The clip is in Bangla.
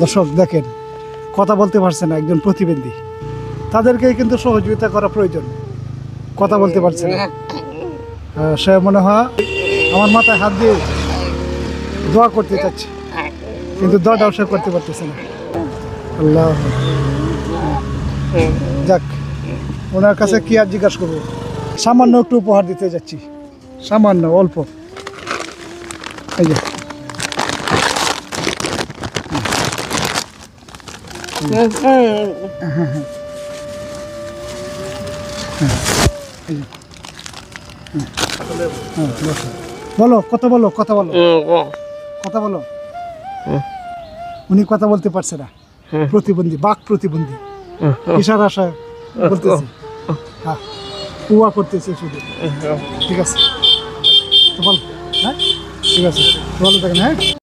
দর্শক দেখেন, কথা বলতে পারছে না একজন প্রতিবন্ধী, তাদেরকে কিন্তু সহযোগিতা করা প্রয়োজন। কথা বলতে পারছে না, সে মনে হয় আমার মাথায় হাত দিয়ে দোয়া করতে চাচ্ছে, কিন্তু দোয়াটাও সে করতে পারতেছে না। আল্লাহ, যাক, ওনার কাছে কি আর জিজ্ঞাসা করবো। সামান্য একটু উপহার দিতে যাচ্ছি, সামান্য অল্প। এই যে বলো, কথা বলো, কথা বলো, কথা বলো। উনি কথা বলতে পারছে না, প্রতিবন্ধী, বাক প্রতিবন্ধী, কিসার আশায় বলতেছে, হ্যাঁ, উয়া করতেছে শুধু। ঠিক আছে তো বল, হ্যাঁ ঠিক আছে, ভালো থাকেন, হ্যাঁ।